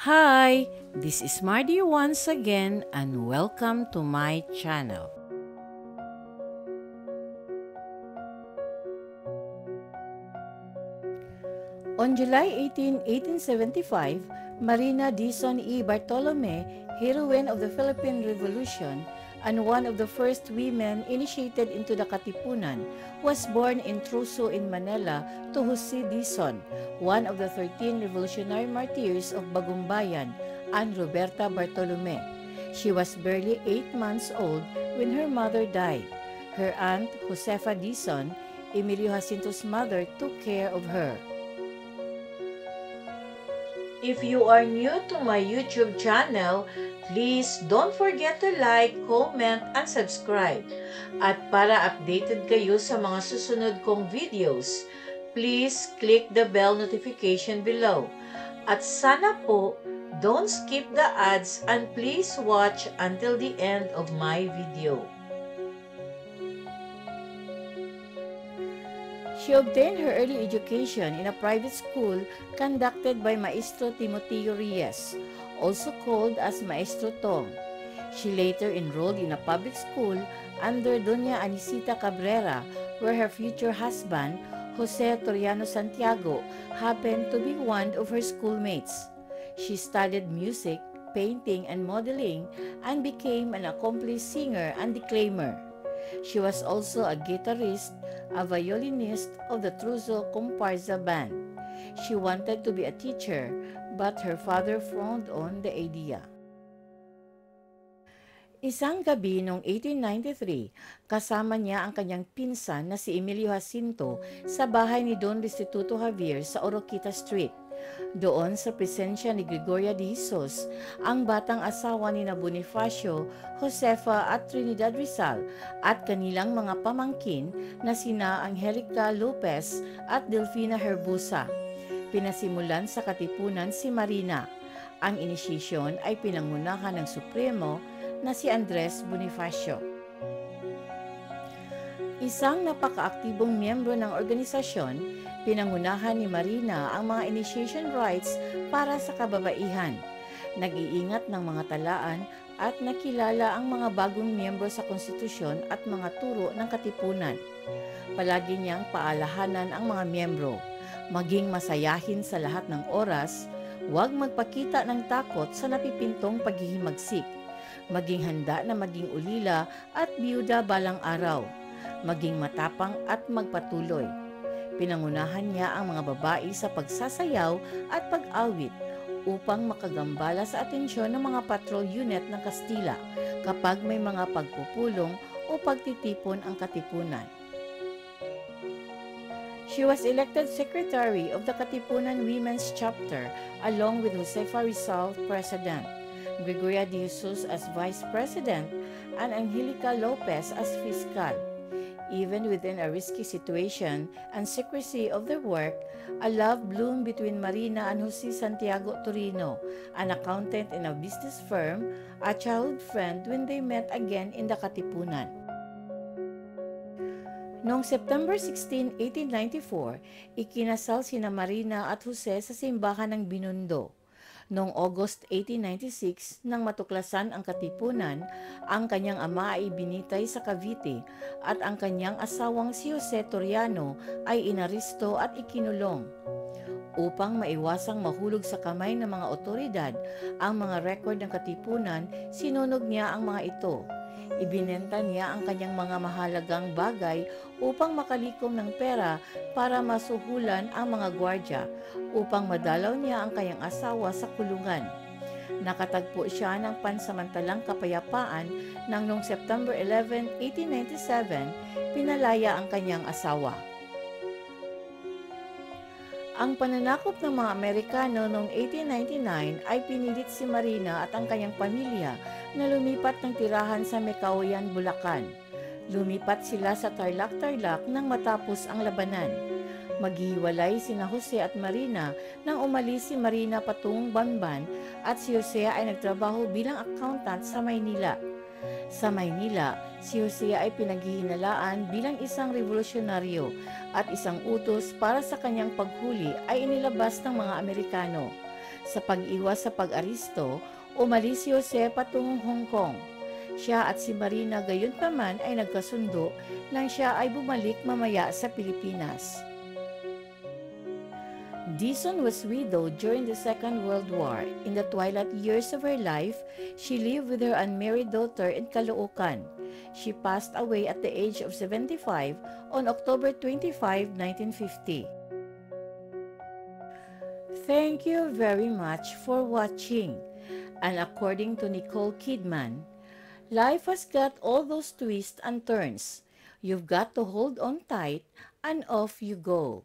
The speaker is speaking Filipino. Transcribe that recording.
Hi, this is Mardy once again and welcome to my channel. On July 18, 1875, Marina Dizon y Bartolome, heroine of the Philippine Revolution and one of the first women initiated into the Katipunan, was born in Truso in Manila to Jose Dizon, one of the 13 revolutionary martyrs of Bagumbayan, and Roberta Bartolome. She was barely 8 months old when her mother died. Her aunt, Josefa Dizon, Emilio Jacinto's mother, took care of her. If you are new to my YouTube channel, please don't forget to like, comment, and subscribe. At para updated kayo sa mga susunod kong videos, please click the bell notification below. At sana po, don't skip the ads and please watch until the end of my video. She obtained her early education in a private school conducted by Maestro Timoteo Reyes, also called as Maestro Tong. She later enrolled in a public school under Doña Anisita Cabrera, where her future husband, Jose Toriano Santiago, happened to be one of her schoolmates. She studied music, painting, and modeling, and became an accomplished singer and declaimer. She was also a guitarist, a violinist of the Truso Comparsa band. She wanted to be a teacher, but her father frowned on the idea. Isang gabi noong 1893, kasama niya ang kanyang pinsan na si Emilio Jacinto sa bahay ni Don Restituto Javier sa Oroquita Street. Doon sa presensya ni Gregoria de Jesus, ang batang asawa ni Bonifacio, Josefa at Trinidad Rizal at kanilang mga pamangkin na sina Angelica Lopez at Delfina Herbusa. Pinasimulan sa Katipunan si Marina. Ang inisisyon ay pinangunahan ng Supremo na si Andres Bonifacio. Isang napakaaktibong miyembro ng organisasyon, pinangunahan ni Marina ang mga initiation rites para sa kababaihan. Nag-iingat ng mga talaan at nakilala ang mga bagong miyembro sa konstitusyon at mga turo ng Katipunan. Palagi niyang paalahanan ang mga miyembro, maging masayahin sa lahat ng oras, huwag magpakita ng takot sa napipintong paghihimagsik, maging handa na maging ulila at biyuda balang araw, maging matapang at magpatuloy. Pinangunahan niya ang mga babae sa pagsasayaw at pag-awit upang makagambala sa atensyon ng mga patrol unit ng Kastila kapag may mga pagpupulong o pagtitipon ang Katipunan. She was elected Secretary of the Katipunan Women's Chapter along with Josefa Rizal, President, Gregoria de Jesus as Vice President, and Angelica Lopez as Fiscal. Even within a risky situation and secrecy of their work, a love bloomed between Marina and Jose Santiago Torino, an accountant in a business firm, a childhood friend when they met again in the Katipunan. Noong September 16, 1894, ikinasal sina Marina at Jose sa simbahan ng Binondo. Noong August 1896, nang matuklasan ang Katipunan, ang kanyang ama ay binitay sa Cavite at ang kanyang asawang si Jose Toriano ay inaristo at ikinulong. Upang maiwasang mahulog sa kamay ng mga otoridad ang mga rekord ng Katipunan, sinunog niya ang mga ito. Ibinenta niya ang kanyang mga mahalagang bagay upang makalikom ng pera para masuhulan ang mga gwardya upang madalaw niya ang kanyang asawa sa kulungan. Nakatagpo siya ng pansamantalang kapayapaan nang noong September 11, 1897, pinalaya ang kanyang asawa. Ang pananakop ng mga Amerikano noong 1899 ay pinilit si Marina at ang kanyang pamilya na lumipat ng tirahan sa Mecaoyan, Bulacan. Lumipat sila sa Tarlac-Tarlac nang matapos ang labanan. Maghihiwalay sina Jose at Marina nang umalis si Marina patungong Banban at si Jose ay nagtrabaho bilang accountant sa Maynila. Sa Maynila, si Jose ay pinaghihinalaan bilang isang revolusyonaryo at isang utos para sa kanyang paghuli ay inilabas ng mga Amerikano. Sa pag-iwas sa pag-aristo, umalis si Jose patungong Hong Kong. Siya at si Marina gayunpaman ay nagkasundo nang siya ay bumalik mamaya sa Pilipinas. Dizon was widowed during the Second World War. In the twilight years of her life, she lived with her unmarried daughter in Caloocan. She passed away at the age of 75 on October 25, 1950. Thank you very much for watching. And according to Nicole Kidman, life has got all those twists and turns. You've got to hold on tight and off you go.